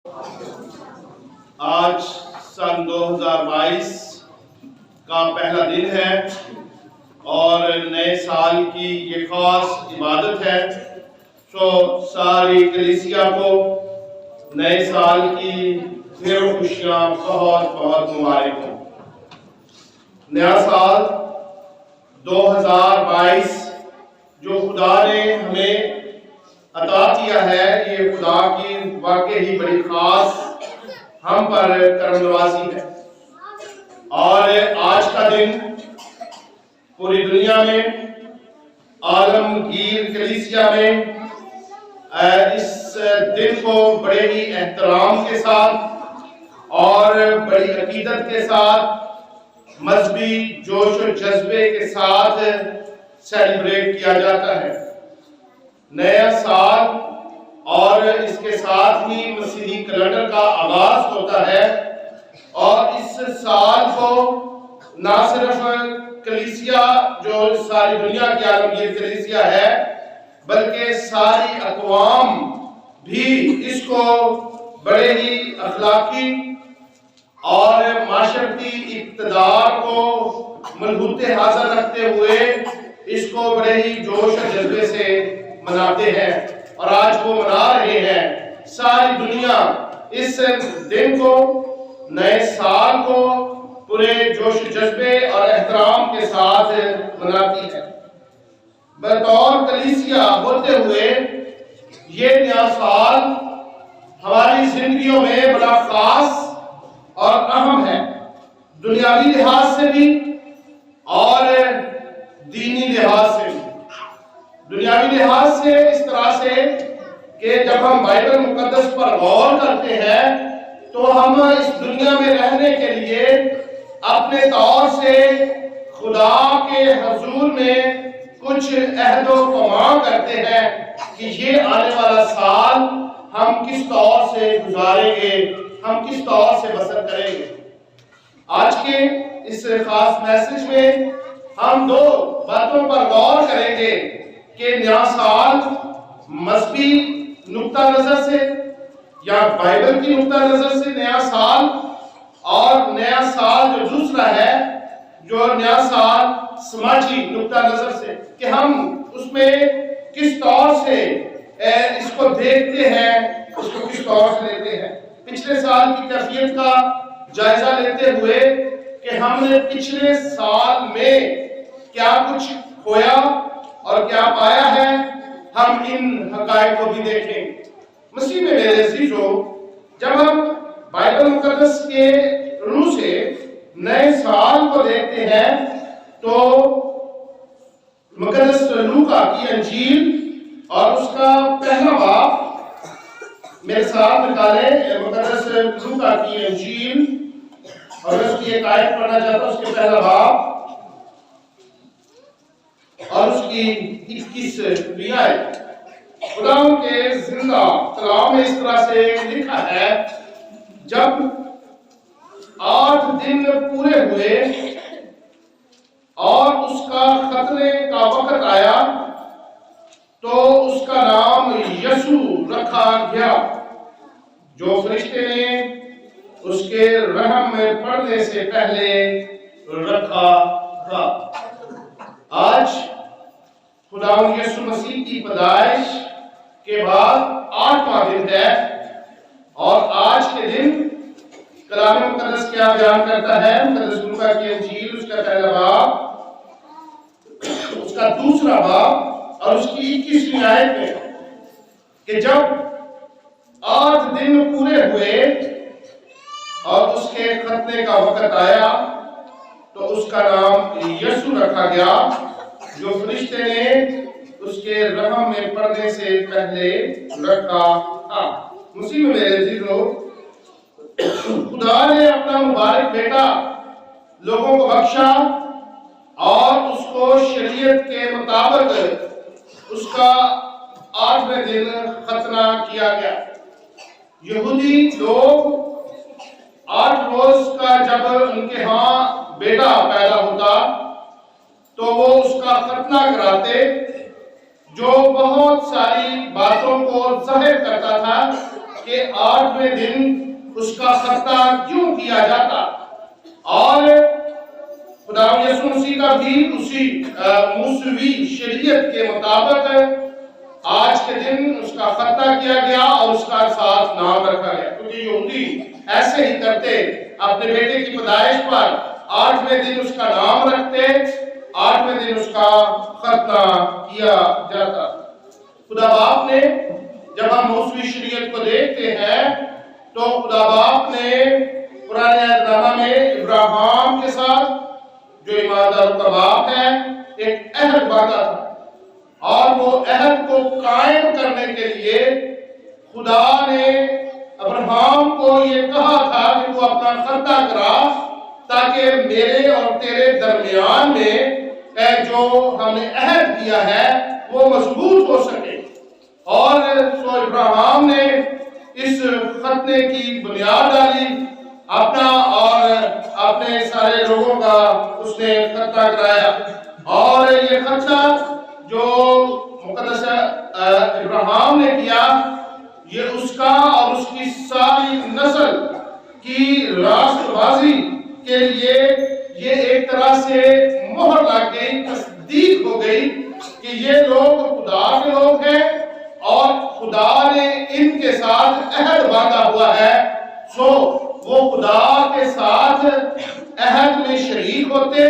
آج سن 2022 کا پہلا دن ہے اور نئے سال کی یہ خاص عبادت ہے۔ ساری کلیسیا کو نئے سال کی ڈھیر خوشیاں بہت بہت مبارک ہوں۔ نیا سال 2022 جو خدا نے ہمیں عطا کیا ہے، یہ خدا کی واقعی بڑی خاص ہم پر کرم نوازی ہے۔ اور آج کا دن پوری دنیا میں عالمگیر کلیسیا میں اس دن کو بڑے ہی احترام کے ساتھ اور بڑی عقیدت کے ساتھ مذہبی جوش و جذبے کے ساتھ سیلیبریٹ کیا جاتا ہے۔ نیا سال اور اس کے ساتھ ہی مسیحی کیلنڈر کا آغاز ہوتا ہے، اور اس سال کو نہ صرف کلیسیا جو ساری دنیا کی عالمگیر کلیسیا ہے بلکہ ساری اقوام بھی اس کو بڑے ہی اخلاقی اور معاشرتی اقتدار کو ملحوظ حاضر رکھتے ہوئے اس کو بڑے ہی جوش و جذبے سے مناتے ہیں، اور آج وہ منا رہے ہیں۔ ساری دنیا اس دن کو، نئے سال کو پورے جوش و جذبے اور احترام کے ساتھ مناتی ہے۔ بطور کلیسیا ہوتے ہوئے یہ نیا سال ہماری زندگیوں میں بڑا خاص اور اہم ہے، دنیاوی لحاظ سے بھی اور دینی لحاظ سے بھی۔ دنیاوی لحاظ سے اس طرح سے کہ جب ہم بائبل مقدس پر غور کرتے ہیں تو ہم اس دنیا میں رہنے کے لیے اپنے طور سے خدا کے حضور میں کچھ عہد و پیمان کرتے ہیں کہ یہ آنے والا سال ہم کس طور سے گزاریں گے، ہم کس طور سے بسر کریں گے۔ آج کے اس خاص میسج میں ہم دو باتوں پر غور کریں گے کہ نیا سال مذہبی نقطہ نظر سے یا بائبل کی نقطہ نظر سے نیا سال، اور نیا سال جو دوسرا ہے جو نیا سال سماجی نقطہ نظر سے، کہ ہم اس میں کس طور سے اس کو دیکھتے ہیں، اس کو کس طور سے لیتے ہیں۔ پچھلے سال کی کیفیت کا جائزہ لیتے ہوئے کہ ہم نے پچھلے سال میں کیا کچھ کھویا اور کیا پایا ہے، ہم ان حقائق کو بھی دیکھیں۔ مسیح میں میرے عزیزو، جب ہم بائبل مقدس کے روح سے نئے سال کو دیکھتے ہیں تو مقدس لوکا کی انجیل اور اس کا پہلا باب میرے ساتھ نکالیں۔ مقدس لوکا کی انجیل اور اس کی ایک آیت پڑھنا چاہتا ہوں، اس کے پہلا باب اور اس کی 21 آیت۔ خدا کے زندہ کلام میں اس طرح سے لکھا ہے، جب 8 دن پورے ہوئے اور اس کا ختنے کا وقت آیا تو اس کا نام یسوع رکھا گیا، جو فرشتے نے اس کے رحم میں پڑنے سے پہلے رکھا تھا۔ آج خدا یسوع مسیح کی پیدائش کے بعد 8واں دن ہے، اور آج کے دن کلام مقدس کیا بیان کرتا ہے؟ مقدس لوکا کی انجیل اس کا پہلا باب، اس کا دوسرا باب اور اس کی 21ویں آیت میں کہ جب 8 دن پورے ہوئے اور اس کے ختنے کا وقت آیا تو اس کا نام یسوع رکھا گیا، جو فرشتے نے اس کے رحم میں پڑنے سے پہلے رکھا تھا۔ مسیح میں میرے عزیزو، خدا نے اپنا مبارک بیٹا لوگوں کو بخشا اور اس کو شریعت کے مطابق اس کا 8ویں دن ختنہ کیا گیا۔ یہودی لوگ 8 روز کا جب ان کے ہاں بیٹا پیدا ہوتا تو وہ اس کا ختنہ کراتے، جو بہت ساری باتوں کو ظاہر کرتا تھا کہ 8ویں دن اس کا ختنہ کیوں کیا جاتا، اور خدا یسوع مسیح کا بھی اسی موسوی شریعت کے مطابق آج کے دن اس کا ختنہ کیا گیا اور اس کا ساتھ نام رکھا گیا، کیونکہ یہودی ایسے ہی کرتے، اپنے بیٹے کی پیدائش پر 8ویں دن اس کا نام رکھتے، 8ویں دن اس کا ختنہ کیا جاتا۔ خدا باپ نے، جب ہم موسوی شریعت کو دیکھتے ہیں تو خدا باپ نے پرانے عہد نامہ میں ابراہیم کے ساتھ، جو ایمانداروں کا باپ ہے، ایک عہد باندھا تھا، اور وہ عہد کو قائم کرنے کے لیے خدا نے ابراہیم کو یہ کہا تھا کہ وہ اپنا ختنہ کرا، تاکہ میرے اور تیرے درمیان میں جو ہم نے عہد کیا ہے وہ مضبوط ہو سکے۔ اور سو ابراہیم نے اس ختنے کی بنیاد ڈالی، اپنا اور اپنے سارے لوگوں کا اس نے ختنہ کرایا، اور یہ ختنہ جو مقدس ابراہیم نے کیا، یہ اس کا اور اس کی ساری نسل کی راست بازی کے لیے یہ ایک طرح سے مہر لگ گئی، تصدیق ہو گئی کہ یہ لوگ خدا کے لوگ ہیں اور خدا نے ان کے ساتھ عہد باندھا ہوا ہے، سو وہ خدا کے ساتھ عہد میں شریک ہوتے۔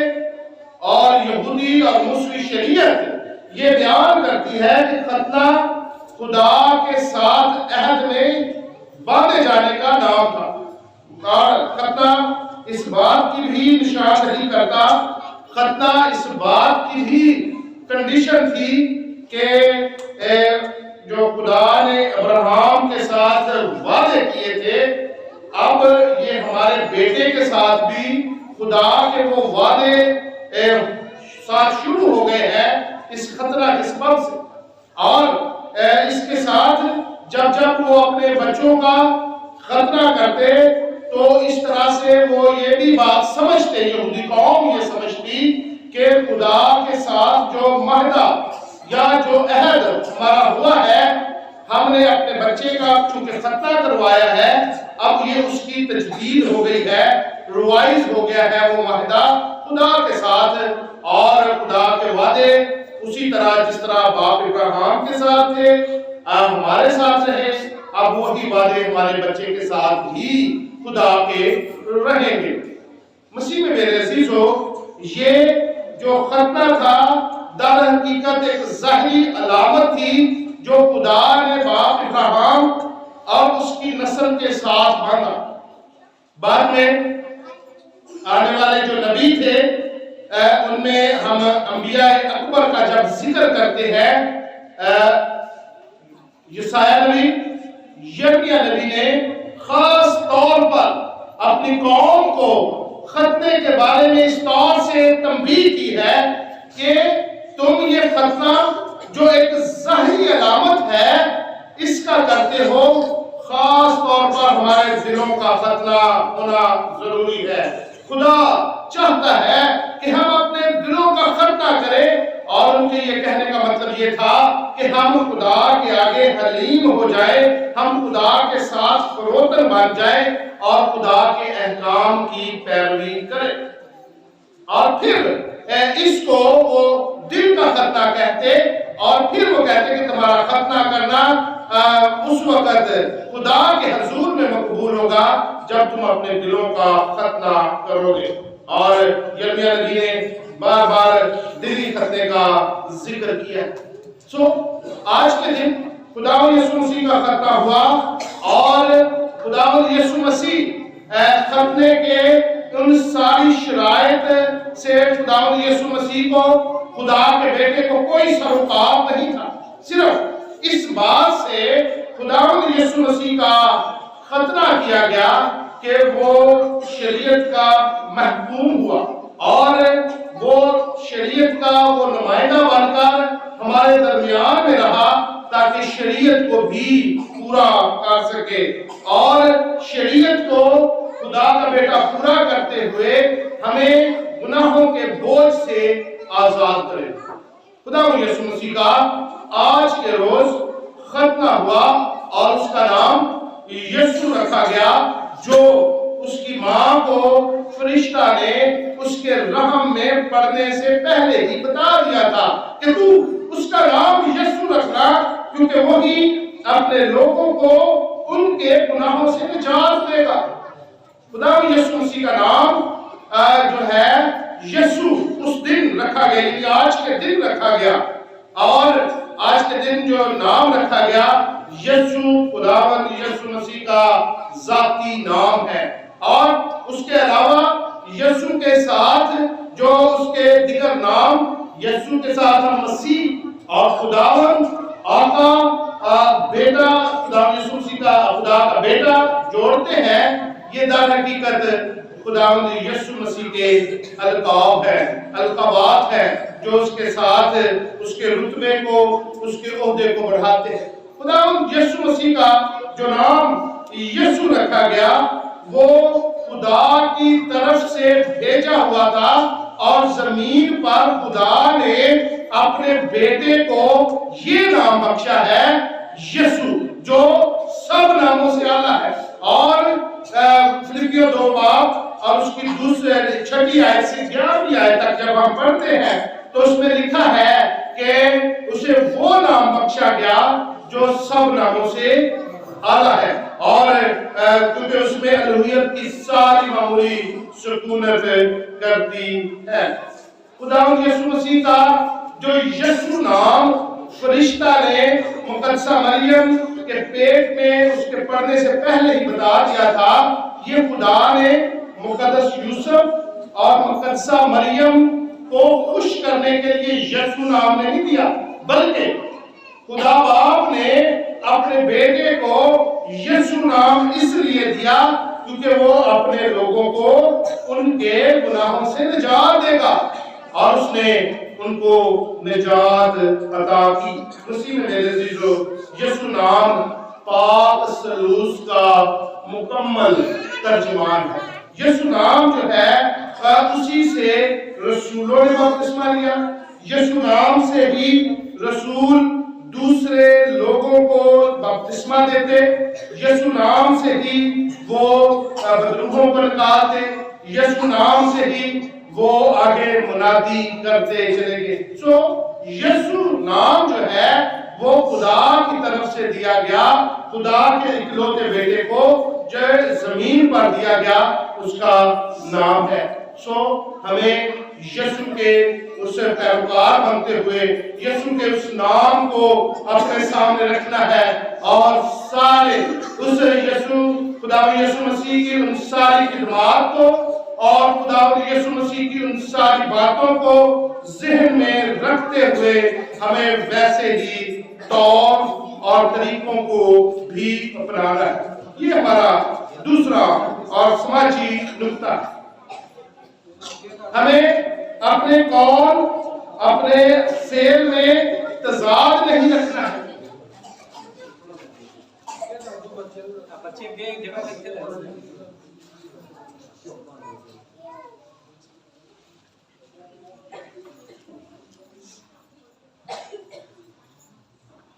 اور یہودی اور موسوی شریعت یہ بیان کرتی ہے کہ ختنہ خدا کے ساتھ عہد میں باندھے جانے کا نام تھا، اور ختنہ اس بات کی بھی نشاندہی کرتا، ختنہ اس بات کی بھی کنڈیشن تھی کہ جو خدا نے ابراہیم کے ساتھ وعدے کیے تھے، اب یہ ہمارے بیٹے کے ساتھ بھی خدا کے وہ وعدے ساتھ شروع ہو گئے ہیں اس ختنہ کے سبب سے۔ اور اس کے ساتھ جب وہ اپنے بچوں کا ختنہ کرتے تو اس طرح سے وہ یہ بھی بات سمجھتے، یہودی قوم یہ سمجھتی کہ خدا کے ساتھ جو معاہدہ یا جو عہد ہمارا ہوا ہے، ہم نے اپنے بچے کا چونکہ ختنہ کروایا ہے، اب یہ اس کی تجدید ہو گئی ہے، ریوائز ہو گیا ہے وہ معاہدہ خدا کے ساتھ، اور خدا کے وعدے اسی طرح جس طرح باپ ابراہیم کے ساتھ تھے ہمارے ساتھ رہے، اب وہی وعدے ہمارے بچے کے ساتھ بھی خدا کے رہیں گے۔ مسیح میں میرے عزیزو، یہ جو ختنہ تھا در حقیقت ایک ظاہری علامت تھی جو خدا نے باپ ابراہیم اور اس کی نسل کے ساتھ باندھا۔ بعد میں آنے والے جو نبی تھے، ان میں ہم انبیاء اکبر کا جب ذکر کرتے ہیں، یسایہ نبی، یرمیہ نبی نے خاص طور پر اپنی قوم کو ختنے کے بارے میں اس طور سے تنبیہ کی ہے کہ تم یہ ختنہ جو ایک ظاہری علامت ہے اس کا کرتے ہو، خاص طور پر ہمارے دلوں کا ختنہ ہونا ضروری ہے۔ خدا چاہتا ہے کہ ہم اپنے دلوں کا ختنہ کریں، اور ان کے یہ کہنے کا مطلب یہ تھا کہ ہم خدا کے آگے حلیم ہو جائیں، ہم خدا کے ساتھ فروتن بن جائیں اور خدا کے احکام کی پیروی کریں۔ اور پھر اس کو وہ دل کا ختنہ کہتے، اور پھر وہ کہتے کہ تمہارا ختنہ کرنا اس وقت خدا کے حضور میں مقبول ہوگا جب تم اپنے دلوں کا ختنہ کرو گے۔ اور یرمیہ نبی نے بار بار دلی ختنے کا ذکر کیا۔ سو آج کے دن خداوند یسوع مسیح کا ختنہ ہوا، اور خداوند یسوع مسیح ختنے کے ان ساری شرائط سے خداوند یسوع مسیح کو، خدا کے بیٹے کو کوئی سروکار نہیں تھا، صرف اس بات سے خداوند یسوع مسیح کا ختنہ کیا گیا کہ وہ شریعت کا محکوم ہوا، اور وہ شریعت کا وہ نمائندہ بن کر ہمارے درمیان میں رہا تاکہ شریعت کو بھی پورا کر سکے، اور شریعت کو خدا کا بیٹا پورا کرتے ہوئے ہمیں گناہوں کے بوجھ سے آزاد کرے۔ خدا یسوع مسیح کا آج کے روز ختنہ ہوا، اور اس کا نام فرشتہ نے اس کے رحم میں پڑنے سے پہلے ہی بتا دیا تھا کہ تو اس کا نام یسوع رکھنا، کیونکہ وہی اپنے لوگوں کو ان کے گناہوں سے نجات دے گا۔ خدا یسوع مسیح کا نام جو ہے یسوع اس دن رکھا گیا، یعنی آج کے دن رکھا گیا، اور آج کے دن جو نام رکھا گیا یسوع، خداوند یسوع مسیح کا ذاتی نام ہے۔ اور اس کے علاوہ یسوع کے ساتھ جو اس کے دیگر نام، یسوع کے ساتھ ہم مسیح اور خداوند، آقا، بیٹا، خداوند یسوع مسیح کا خدا کا بیٹا جوڑتے ہیں۔ یہ در حقیقت خداوند یسوع مسیح کے القاب ہیں، القابات ہیں، جو اس کے ساتھ اس کے رتبے کو، اس کے عہدے کو بڑھاتے ہیں۔ خداوند یسوع مسیح کا جو نام یسوع رکھا گیا وہ خدا کی طرف سے بھیجا ہوا تھا، اور زمین پر خدا نے اپنے بیٹے کو یہ نام بخشا ہے یسوع، جو سب ناموں سے اعلیٰ ہے۔ اور فلپیو 2 باب اور اس کی دوسری 6 آیت سے 11 آیت تک جب ہم پڑھتے ہیں تو اس میں لکھا ہے کہ اسے وہ نام بخشا گیا جو سب ناموں سے اعلیٰ ہے، اور کیونکہ اس میں الوہیت کی ساری معمولی سکونت کرتی ہے۔ خداوند یسوع مسیح کا جو یسوع نام فرشتہ نے مقدسہ مریم کے پیٹ میں اس کے پڑنے سے پہلے ہی بتا دیا تھا، یہ خدا نے مقدس یوسف اور مقدسہ مریم کو خوش کرنے کے لیے یسوع نام نے نہیں دیا، بلکہ خدا باپ نے اپنے بیٹے کو یسوع نام اس لیے دیا کیونکہ وہ اپنے لوگوں کو ان کے گناہوں سے نجات دے گا، اور اس نے ان کو نجات عطا کی۔ اسی میں میرے عزیزو، یسوع نام پاک ثالوث کا مکمل ترجمان ہے۔ یسوع نام جو ہے اسی سے رسولوں نے بپتسمہ لیا، یسوع نام سے ہی رسول دوسرے لوگوں کو بپتسمہ دیتے، یسوع نام سے ہی وہ بدروحوں کو نکالتے، یسوع نام سے ہی وہ آگے منادی کرتے چلے گئے۔ سو یسوع نام جو ہے وہ خدا کی طرف سے دیا گیا، خدا کے اکلوتے بیٹے کو جو زمین پر دیا گیا اس کا نام ہے۔ سو ہمیں یسوع کے اس پیروکار بنتے ہوئے یسوع کے اس نام کو اپنے سامنے رکھنا ہے، اور سارے اس یسوع، خداوند یسوع مسیح کی ان ساری خدمات کو اور خداوند یسوع مسیح کی ان ساری باتوں کو ذہن میں رکھتے ہوئے ہمیں ویسے ہی طور اور طریقوں کو بھی اپنانا ہے۔ یہ ہمارا دوسرا اور سماجی نکتہ ہے۔ ہمیں اپنے قول، اپنے فعل میں تضاد نہیں رکھنا ہے۔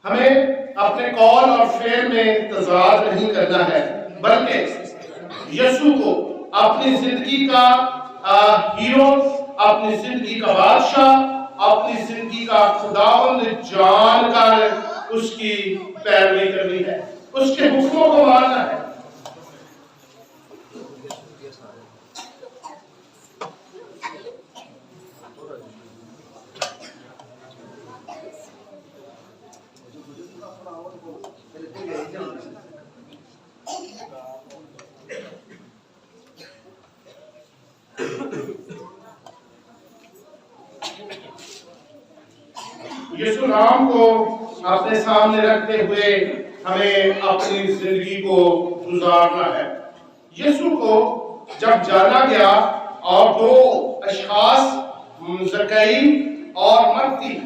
ہمیں اپنے قول اور فعل میں تضاد نہیں کرنا ہے، بلکہ یسوع کو اپنی زندگی کا ہیرو، اپنی زندگی کا بادشاہ، اپنی زندگی کا خداوند جان کر اس کی پیروی کرنی ہے، اس کے حکموں کو ماننا ہے۔ یسوع نام کو اپنے سامنے رکھتے ہوئے ہمیں اپنی زندگی کو گزارنا ہے۔ یسوع کو جب جانا گیا اور 2 اشخاص زکئی اور متی،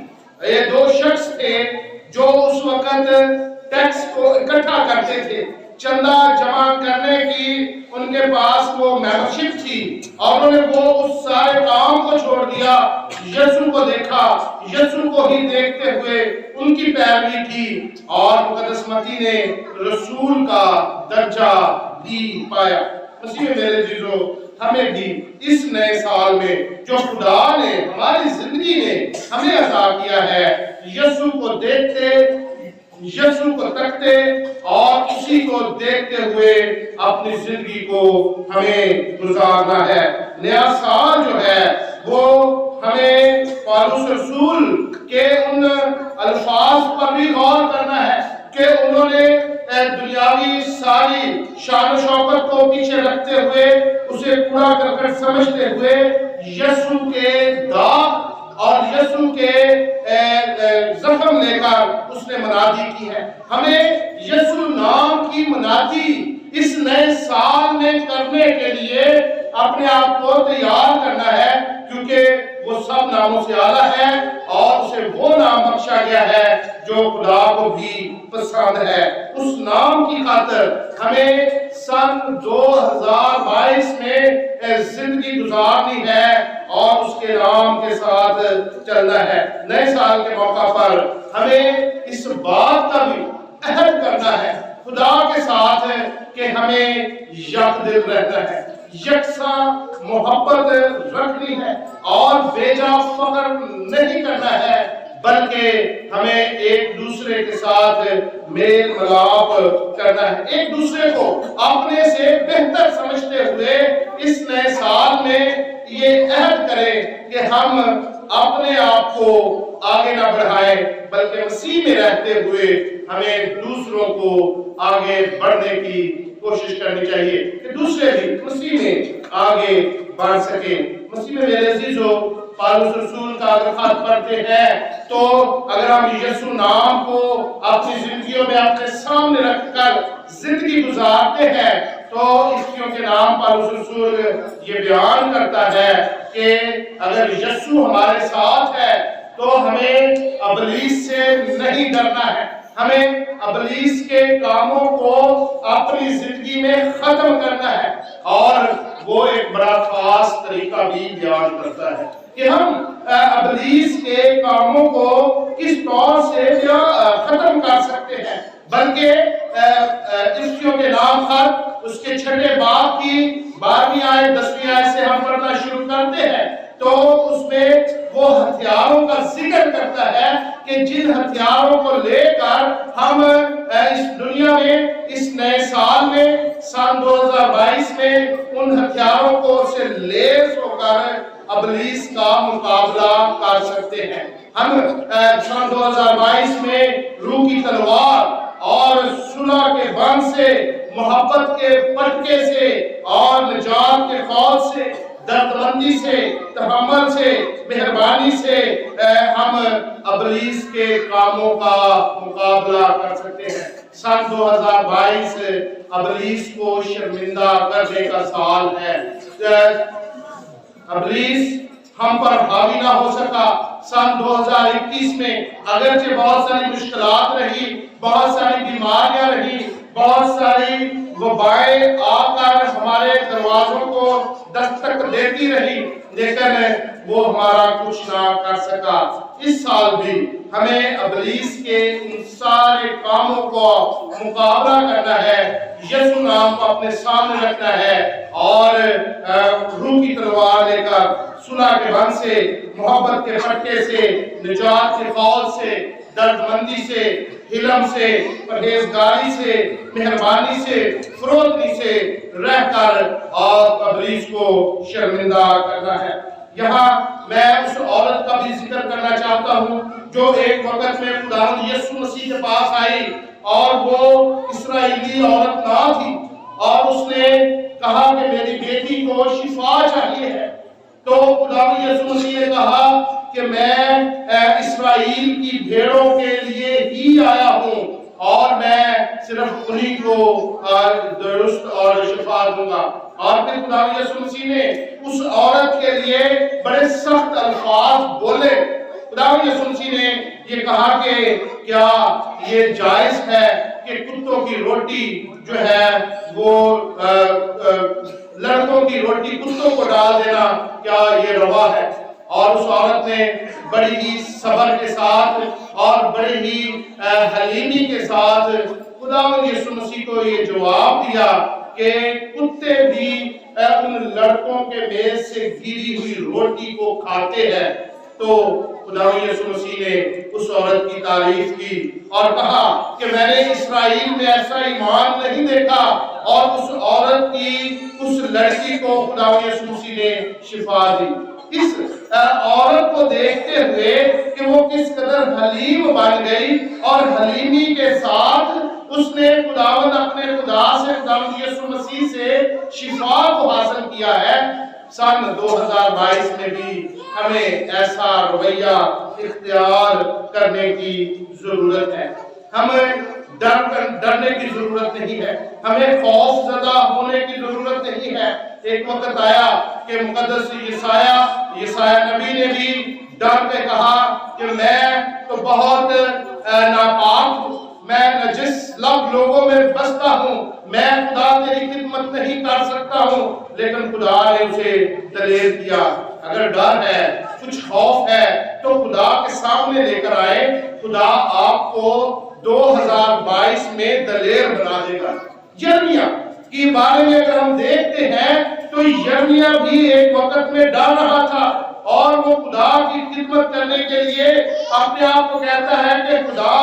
یہ 2 شخص تھے جو اس وقت ٹیکس کو اکٹھا کرتے تھے، چندہ جمع کرنے کی ان کے پاس وہ ممبرشپ تھی، اور انہوں نے وہ اس سارے کام کو چھوڑ دیا، یسوع کو دیکھا، یسوع کو ہی دیکھتے ہوئے ان کی پیروی کی، اور مقدس متی نے رسول کا درجہ بھی پایا۔ مسیح میں میرے عزیزو، ہمیں بھی اس نئے سال میں جو خدا نے ہماری زندگی میں ہمیں عطا کیا ہے، یسوع کو دیکھتے، یسوع کو تکتے اور اسی کو دیکھتے ہوئے اپنی زندگی کو ہمیں گزارنا ہے۔ نیا سال جو ہے وہ ہمیں پالوس رسول کے ان الفاظ پر بھی غور کرنا ہے کہ انہوں نے دنیاوی ساری شان و شوکت کو پیچھے رکھتے ہوئے، اسے پورا کر سمجھتے ہوئے یسوع کے داغ اور یسوع کے زخم لے کر اس نے منادی کی ہے۔ ہمیں یسوع نام کی منادی اس نئے سال میں کرنے کے لیے اپنے آپ کو تیار کرنا ہے، کیونکہ وہ سب ناموں سے اعلیٰ ہے اور اسے وہ نام بخشا گیا ہے جو خدا کو بھی پسند ہے۔ اس نام کی خاطر ہمیں سن 2022 میں زندگی گزارنی ہے اور اس کے نام کے ساتھ چلنا ہے۔ نئے سال کے موقع پر ہمیں اس بات کا بھی عہد کرنا ہے خدا کے ساتھ کہ ہمیں یک دل رہنا ہے، یکساں محبت رکھنی ہے اور بیجا فخر نہیں کرنا ہے، بلکہ ہمیں ایک دوسرے کے ساتھ میل ملاپ کرنا ہے، ایک دوسرے کو اپنے سے بہتر سمجھتے ہوئے اس نئے سال میں یہ عہد کریں کہ ہم اپنے آپ کو آگے نہ بڑھائیں، بلکہ مسیح میں رہتے ہوئے ہمیں دوسروں کو آگے بڑھنے کی کوشش کرنی چاہیے کہ دوسرے بھی مسیح میں آگے بڑھ سکیں۔ مسیح میں میرے عزیزو، پالوس رسول کا اگر خط پڑھتے ہیں تو اگر ہم یسوع نام کو اپنی زندگیوں میں اپنے سامنے رکھ کر زندگی گزارتے ہیں تو اس کے نام پالوس رسول یہ بیان کرتا ہے کہ اگر یسوع ہمارے ساتھ ہے تو ہمیں ابلیس سے نہیں ڈرنا ہے، ہمیں ابلیس کے کاموں کو اپنی زندگی میں ختم کرنا ہے۔ اور وہ ایک بڑا خاص طریقہ بھی بیان کرتا ہے کہ ہم ابلیس کے کاموں کو کس طور سے ختم کر سکتے ہیں، بلکہ عیسائیوں کے نام خط اس کے 6 باب کی 12ویں آیت 10ویں آیت سے ہم پڑھنا شروع کرتے ہیں تو اس میں وہ ہتھیاروں کا ذکر کرتا ہے کہ جن ہتھیاروں کو لے کر ہم اس دنیا میں اس نئے سال میں سن 2022 میں ان ہتھیاروں کو سے لیس ہو کر ابلیس کا مقابلہ کر سکتے ہیں۔ ہم سن 2022 میں روح کی تلوار اور صلح کے بند سے، محبت کے پٹکے سے اور نجات کے فوج سے، دردمندی سے، تحمل سے، مہربانی سے ہم ابلیس کے کاموں کا مقابلہ کر سکتے ہیں۔ سن 2022 ابلیس کو شرمندہ کرنے کا سال ہے۔ ابلیس ہم پر حاوی نہ ہو سکا۔ سن 2021 میں اگرچہ بہت ساری مشکلات رہی، بہت ساری بیماریاں رہی، بہت ساری وبائیں آ کر ہمارے دروازوں کو دستک دیتی رہی، لیکن وہ ہمارا کچھ نہ کر سکا۔ اس سال بھی ہمیں ابلیس کے ان سارے کاموں کو مقابلہ کرنا ہے، یسوع نام کو اپنے سامنے رکھنا ہے اور روح کی تلوار لے کر صلح کے بند سے، محبت کے پٹکے سے، نجات کے فوج سے، دردمندی سے، حلم سے، پرہیزگاری سے، مہربانی سے، فروتنی سے رہ کر اور ابلیس کو شرمندہ کرنا ہے۔ یہاں میں اس عورت کا بھی ذکر کرنا چاہتا ہوں جو ایک وقت میں خداوند یسوع مسیح کے پاس آئی اور وہ اسرائیلی عورت نہ تھی اور اس نے کہا کہ میری بیٹی کو شفا چاہیے ہے، تو خداوند یسوع مسیح نے کہا کہ میں اسرائیل کی بھیڑوں کے لیے ہی آیا ہوں اور میں صرف انہی کو درست اور شفا دوں گا۔ اور پھر خداوند یسوع مسیح نے اس عورت کے لیے بڑے سخت الفاظ بولے۔ خداوند یسوع مسیح نے یہ کہا کہ کیا یہ جائز ہے کہ کتوں کی روٹی جو ہے وہ لڑکوں کی روٹی کتوں کو ڈال دینا، کیا یہ روا ہے؟ اور اس عورت نے بڑی ہی صبر کے ساتھ اور بڑی ہی حلیمی کے ساتھ خداوند یسوع مسیح کو یہ جواب دیا کہ کتے بھی ان لڑکوں کے میز سے گری ہوئی روٹی کو کھاتے ہیں، تو خدا یسوع مسیح نے اس عورت کی تعریف کی اور کہا کہ میں نے اسرائیل میں ایسا ایمان نہیں دیکھا، اور اس عورت کی، اس لڑکی کو خدا یسوع مسیح نے شفا دی۔ اس عورت کو دیکھتے ہوئے کہ وہ کس قدر حلیم بن گئی، اور حلیمی کے ساتھ اس نے خداوند اپنے خدا سے، خداوند یسوع مسیح سے شفا کو حاصل کیا ہے، سن 2022 میں بھی ہمیں ایسا رویہ اختیار کرنے کی ضرورت ہے۔ ہمیں ڈرنے کی ضرورت نہیں ہے، ہمیں خوف زدہ ہونے کی ضرورت نہیں ہے۔ ایک وقت آیا کہ مقدس یسایہ نبی نے بھی ڈر کے کہا کہ میں تو بہت ناپاک ہوں، میں نجس لوگوں میں بستا ہوں، میں خدا تیری خدمت نہیں کر سکتا ہوں، لیکن خدا نے اسے دلیر کیا۔ اگر ڈر ہے، کچھ خوف ہے، تو خدا کے سامنے لے کر آئے، خدا آپ کو 2022 میں دلیر بنا دے گا۔ یرمیہ کے بارے میں اگر ہم دیکھتے ہیں تو یرمیہ بھی ایک وقت میں ڈر رہا تھا، اور وہ خدا کی خدمت کرنے کے لیے اپنے آپ کو کہتا ہے کہ خدا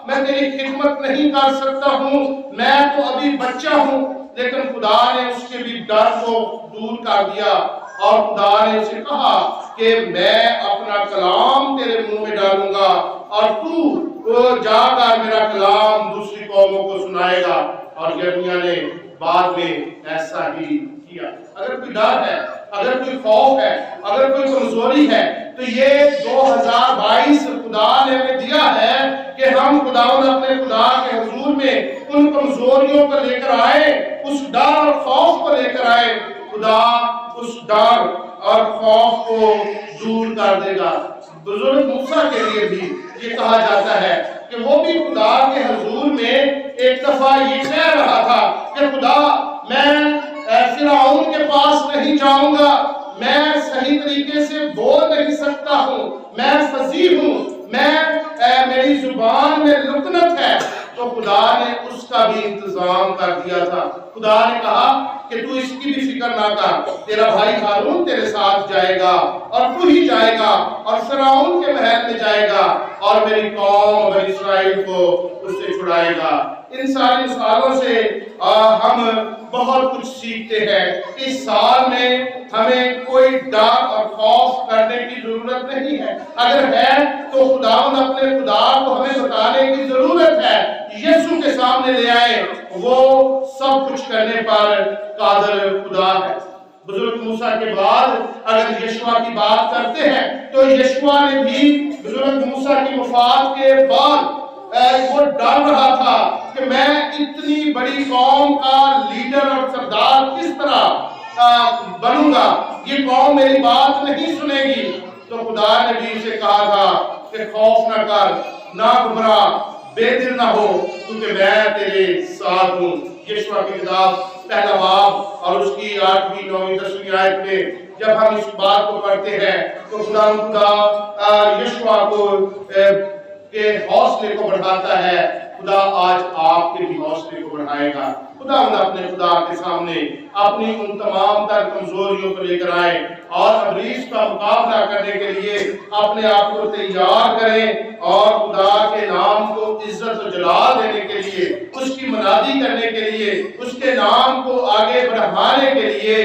میں تیری خدمت نہیں کر سکتا ہوں، میں تو ابھی بچہ ہوں، لیکن خدا نے اس کے بھی ڈر کو دور کر دیا، اور خدا نے اسے کہا کہ میں اپنا کلام تیرے منہ میں ڈالوں گا، اور تو جا کر میرا کلام دوسری قوموں کو سنائے گا۔ اور یرمیہ نے بعد میں ایسا ہی کیا۔ اگر کوئی ڈر ہے، اگر کوئی خوف ہے، اگر کوئی کمزوری ہے، تو یہ 2022 خدا نے ہمیں دیا ہے کہ ہم خداوند اپنے خدا کے حضور میں ان کمزوریوں کو لے کر آئے، اس ڈر اور خوف کو لے کر آئے۔ خدا اس ڈر اور خوف کو دور کر دے گا۔ بزرگ موسیٰ کے لیے بھی یہ کہا جاتا ہے کہ وہ بھی خدا کے حضور میں ایک دفعہ یہ کہہ رہا تھا کہ خدا میں فرعون کے پاس نہیں جاؤں گا، میں صحیح طریقے سے بول نہیں سکتا ہوں، میں فصیح ہوں، میری زبان میں لکنت ہے۔ تو خدا نے اس کا بھی انتظام کر دیا تھا۔ خدا نے کہا کہ تو اس کی بھی فکر نہ کر، تیرا بھائی ہارون تیرے ساتھ جائے گا، اور تو ہی جائے گا اور فرعون کے محل میں جائے گا، اور میری قوم بنی اسرائیل کو اس سے چھڑائے گا۔ ان ساری مثالوں سے ہم بہت کچھ سیکھتے ہیں۔ اس سال میں ہمیں کوئی ڈر اور خوف کرنے کی ضرورت نہیں ہے، اگر ہے تو خداوند اپنے خدا کو ہمیں بتانے کی ضرورت ہے، یسوع کے سامنے لے آئے، وہ سب کچھ کرنے پر قادر خدا ہے۔ بزرگ موسیٰ کے بعد اگر یشوع کی بات کرتے ہیں تو یشوع نے بھی بزرگ موسیٰ کی وفات کے بعد وہ ڈر رہا تھا کہ میں اتنی بڑی قوم کا لیڈر اور سردار کس طرح بنوں گا، یہ قوم میری بات نہیں سنے گی۔ تو خدا نے بھی اسے کہا تھا کہ خوف نہ کر، نہ گھبرا، بے دل نہ ہو، کیونکہ میں تیرے ساتھ ہوں۔ یشوع کی کتاب پہلا باب اور اس کی 8ویں 9ویں 10ویں آیت میں جب ہم اس بات کو پڑھتے ہیں تو خدا یشوع کو کے حوصلے کو بڑھاتا ہے۔ خدا آج آپ کے بھی حوصلے کو بڑھائے گا۔ خدا اپنے خدا کے سامنے اپنی ان تمام تر کمزوریوں کو لے کر آئے اور ابلیس کا مقابلہ کرنے کے لیے اپنے آپ کو تیار کریں، اور خدا کے نام کو عزت و جلال دینے کے لیے، اس کی منادی کرنے کے لیے، اس کے نام کو آگے بڑھانے کے لیے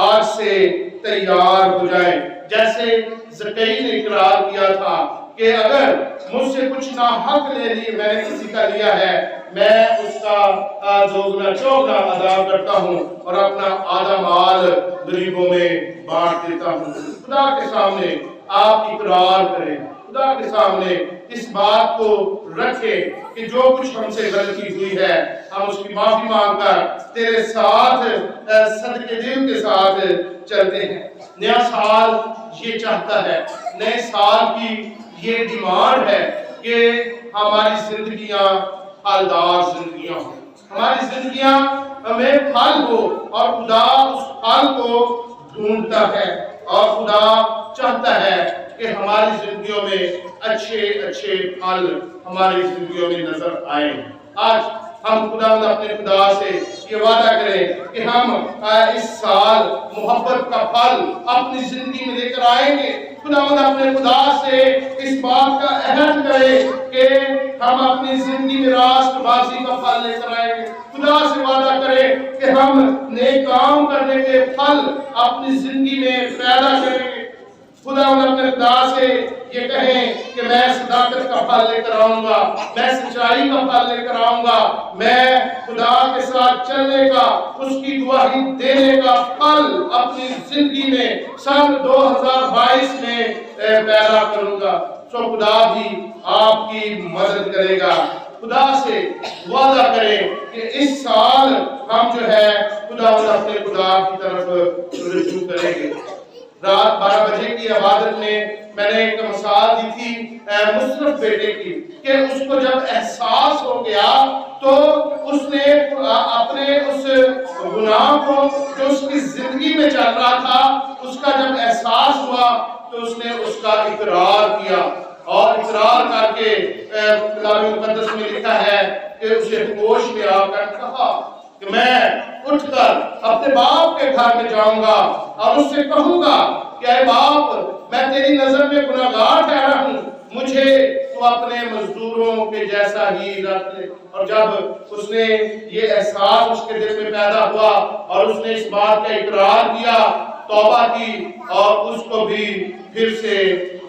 آج سے تیار ہو جائیں۔ جیسے زکریا نے اقرار کیا تھا کہ اگر مجھ سے کچھ ناحق لے لیے میں نے کسی کا لیا ہے، میں اس کا دوگنا چوگنا ادا کرتا ہوں اور اپنا آدھا مال غریبوں میں بانٹ دیتا ہوں۔ خدا کے سامنے آپ اقرار کریں، خدا کے سامنے اس بات کو رکھیں کہ جو کچھ ہم سے غلطی ہوئی ہے ہم اس کی معافی مانگ کر تیرے ساتھ صدقے دل کے ساتھ چلتے ہیں۔ نیا سال یہ چاہتا ہے، نئے سال کی یہ ڈیمانڈ ہے کہ ہماری زندگیاں پھلدار زندگیاں ہوں، ہماری زندگیاں ہمیں پھل ہو، اور خدا اس پھل کو ڈھونڈتا ہے، اور خدا چاہتا ہے کہ ہماری زندگیوں میں اچھے اچھے پھل ہماری زندگیوں میں نظر آئیں۔ آج ہم خدا اپنے خدا سے یہ وعدہ کریں کہ ہم اس سال محبت کا پھل اپنی زندگی میں لے کر آئیں گے. خدا اپنے خدا سے اس بات کا عہد کرے کہ ہم اپنی زندگی میں راست بازی کا پھل لے کر آئیں گے. خدا سے وعدہ کرے کہ ہم نیک کام کرنے کے پھل اپنی زندگی میں پیدا کریں گے. خدا اپنے خدا سے یہ کہیں کہ میں صداقت کا پھل لے کر آؤں گا, میں سچائی کا پھل لے کر آؤں گا, میں خدا کے ساتھ چلنے کا, اس کی گواہی دینے کا پھل اپنی زندگی میں سن 2022 میں پیدا کروں گا. سو خدا بھی آپ کی مدد کرے گا. خدا سے وعدہ کریں کہ اس سال ہم جو ہے خدا اپنے خدا کی طرف رجوع کریں گے. رات 12 بجے کی عبادت میں نے ایک مثال دی تھی مصرف بیٹے کی کہ اس کو جب احساس ہو گیا تو اس نے اپنے اس گناہ کو جو اس کی زندگی میں چل رہا تھا اس کا جب احساس ہوا تو اس نے اس کا اقرار کیا, اور اقرار کر کے کلام مقدس میں لکھا ہے کہ اسے ہوش میں آ کر کہا کہ میں اٹھ کر اپنے باپ کے گھر میں جاؤں گا اور اس سے کہوں گا کہ اے باپ, میں تیری نظر میں گناہگار ٹھہرا ہوں, مجھے تو اپنے مزدوروں کے جیسا ہی رکھ لے. اور جب اس نے یہ احساس اس کے دل میں پیدا ہوا اور اس نے اس بات کا اقرار کیا, توبہ کی, اور اس کو بھی پھر سے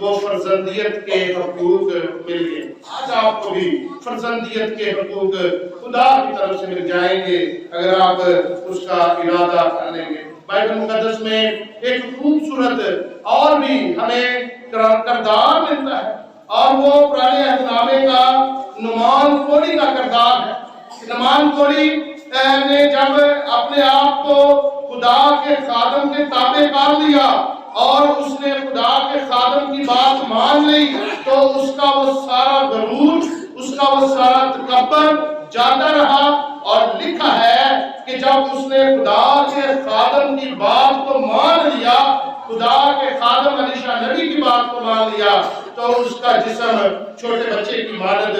وہ فرزندیت کے حقوق مل گئے. آج آپ کو بھی فرزندیت کے حقوق خدا کی طرف سے مل جائیں گے اگر آپ اس کا ارادہ کر لیں گے. بائبل مقدس میں ایک خوبصورت اور بھی ہمیں کردار ملتا ہے, اور وہ پرانے عہد نامے کا نعمان کوڑی کا کردار ہے. نعمان کوڑی نے جب اپنے آپ کو خدا کے خادم کے تابع کر لیا اور اس نے خدا کے خادم کی بات مان لی تو اس کا وہ سارا غرور, اس کا وہ سارا تکبر جاتا رہا. اور لکھا ہے کہ جب اس نے خدا کے خادم کی بات کو مان لیا, خدا کے خادم علیشا نبی کی بات کو مان لیا, تو اس کا جسم چھوٹے بچے کی مانند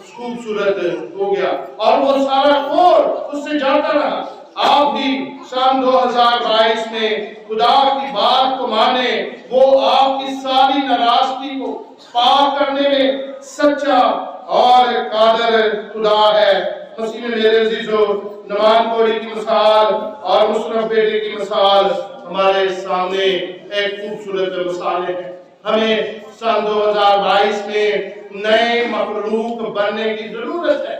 خوبصورت ہو گیا اور وہ سارا خور اس سے جاتا رہا. آپ بھی سن 2022 میں خدا کی بات کو مانے, وہ آپ کی ساری ناراضگی کو پاک کرنے میں سچا اور قادر خدا ہے. مسیح میں میرے عزیزو, نعمان کوڑی کی مثال اور مصرف بیٹے کی مثال ہمارے سامنے ایک خوبصورت مثالیں ہیں. ہمیں سن 2022 میں نئے مخلوق بننے کی ضرورت ہے.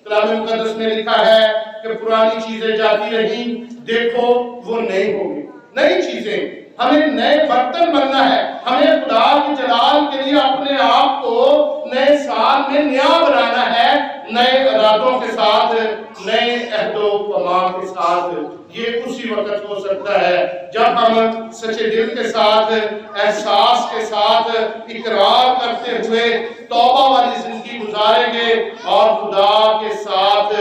کلام مقدس میں لکھا ہے کہ پرانی چیزیں جاتی رہیں, دیکھو وہ نئی ہوگی. نئی چیزیں, ہمیں نئے برتن بننا ہے. ہمیں خدا کی جلال کے لیے اپنے آپ کو نئے سال میں نیا بنانا ہے, نئے ارادوں کے ساتھ, نئے عہد و پیمان کے ساتھ. یہ اسی وقت ہو سکتا ہے جب ہم سچے دل کے ساتھ, احساس کے ساتھ, اقرار کرتے ہوئے توبہ والی زندگی گزاریں گے اور خدا کے ساتھ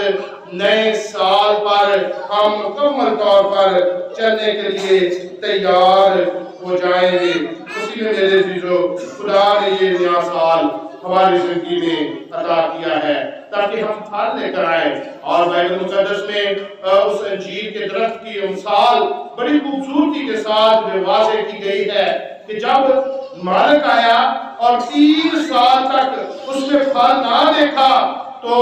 نئے سال پر ہم مکمل طور پر چلنے کے لیے تیار ہو جائیں گے. اسی میں میرے عزیزو, خدا نے یہ نیا سال ہماری زندگی میں عطا کیا ہے تاکہ ہم پھل لے کر آئیں. اور بائبل مقدس میں اس انجیر کے درخت کی مثال بڑی خوبصورتی کے ساتھ واضح کی گئی ہے کہ جب مالک آیا اور 3 سال تک اس نے پھل نہ دیکھا تو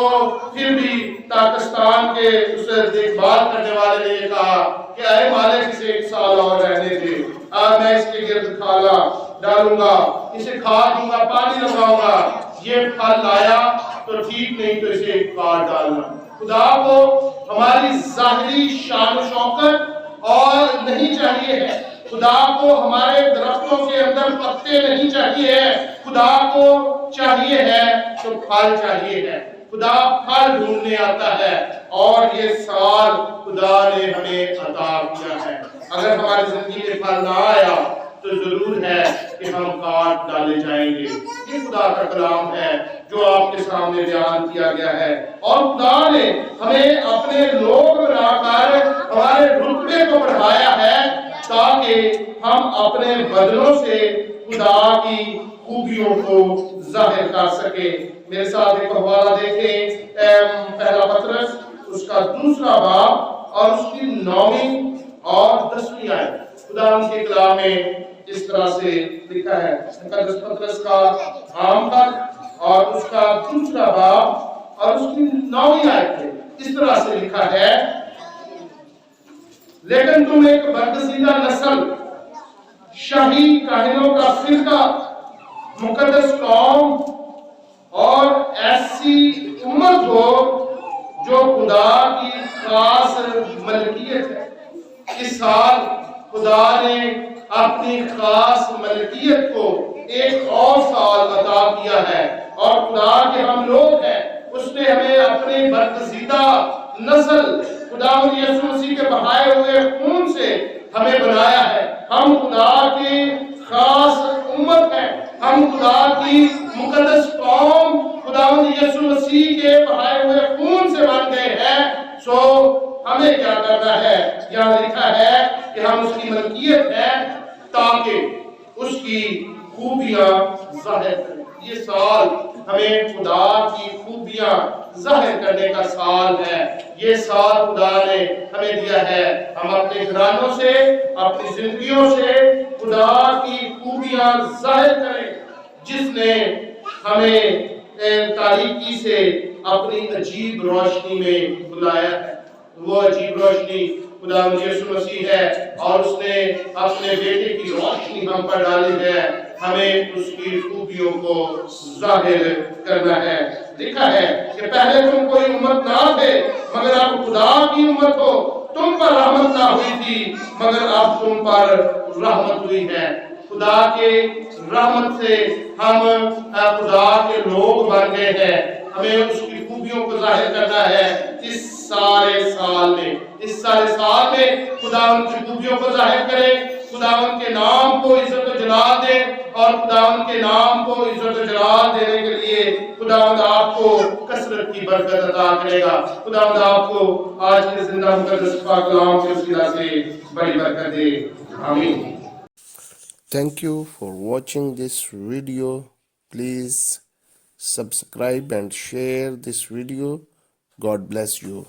پھر بھی پاکستان کے اسے دیکھ بھال کرنے والے نے یہ کہا کہ اے مالک, اسے 1 سال اور رہنے دے, میں اس کے گرد کھالا ڈالوں گا, اسے کھاد دوں گا, پانی لگاؤں گا. یہ پھل لایا تو ٹھیک, نہیں تو اسے کاٹ ڈالنا. خدا کو ہماری ظاہری شان و شوکت اور نہیں چاہیے ہے. خدا کو ہمارے درختوں کے اندر پتے نہیں چاہیے ہے. خدا کو چاہیے ہے تو پھل چاہیے ہے. خدا پھل ڈھونڈنے آتا ہے اور یہ سال خدا نے ہمیں عطا کیا ہے. اگر ہماری زندگی میں پھل نہ آیا تو ضرور ہے کہ ہم کاٹ ڈالے جائیں گے. یہ خدا کا کلام ہے جو آپ کے سامنے بیان کیا گیا ہے, اور خدا نے ہمیں اپنے لوگ بنا کر ہمارے رتبے کو بڑھایا ہے تاکہ ہم اپنے بدلوں سے خدا کی خوبیوں کو ظاہر کر سکے. میرے ساتھ ایک حوالہ دیکھیں پہلا پطرس اس کا 2 باب اور اس کی 9 اور 10 آیت. خدا ان کے کلام میں اس طرح سے لکھا ہے. مقدس پطرس کا عام خط اور اس کا 2 باب اور اس کی 9 آیت ہے. اس طرح سے لکھا ہے لیکن تم ایک برگزیدہ نسل، شاہی کاہنوں کا فرقہ، مقدس قوم اور ایسی امت ہو جو خدا کی خاص ملکیت ہے. اس سال خدا نے اپنی خاص ملکیت کو ایک اور سال عطا کیا ہے اور خدا کے ہم لوگ ہیں. اس نے ہمیں اپنی برگزیدہ نسل خداوند یسوع مسیح کے بہائے ہوئے خون سے ہمیں بنایا ہے. ہم خدا کی خاص امت ہیں. ہم خدا کی مقدس قوم خداوند یسوع مسیح کے بہائے ہوئے خون سے بن گئے ہیں. سو ہمیں کیا کرنا ہے؟ یہاں لکھا ہے کہ ہم اس کی ملکیت ہیں تاکہ اس کی خوبیاں ظاہر کریں. یہ سال ہمیں خدا کی خوبیاں ظاہر کرنے کا سال ہے. یہ سال خدا نے ہمیں دیا ہے. ہم اپنے گھرانوں سے، اپنی زندگیوں سے خدا کی خوبیاں ظاہر کریں جس نے ہمیں تاریکی سے اپنی عجیب روشنی میں بلایا ہے. وہ عجیب روشنی خدا یسوع مسیح ہے اور اس نے اپنے بیٹے کی روشنی ہم پر ڈالی ہے. ہمیں اس کی خوبیوں کو ظاہر کرنا ہے. لکھا ہے کہ پہلے تم کوئی امت نہ تھے مگر اب خدا کی امت ہو. تم پر رحمت نہ ہوئی تھی مگر اب تم پر رحمت ہوئی ہے. خدا کے رحمت سے ہم خدا کے لوگ بن گئے ہیں. ہمیں اس کی خوبیوں کو ظاہر کرنا ہے. اس سارے سال میں خدا ان کی خوبیوں کو ظاہر کرے. خدا ان کے نام کو عزت و جلال دے اور خدا ان کے نام کو عزت و جلال دینے کے لیے خداوند آپ کو کثرت کی برکت عطا کرے گا. خداوند آپ کو آج کے زندہ مقدس پاک کلام کے وسیلہ سے بڑی برکت دے. آمین. Thank you for watching this video. Please subscribe and share this video. God bless you.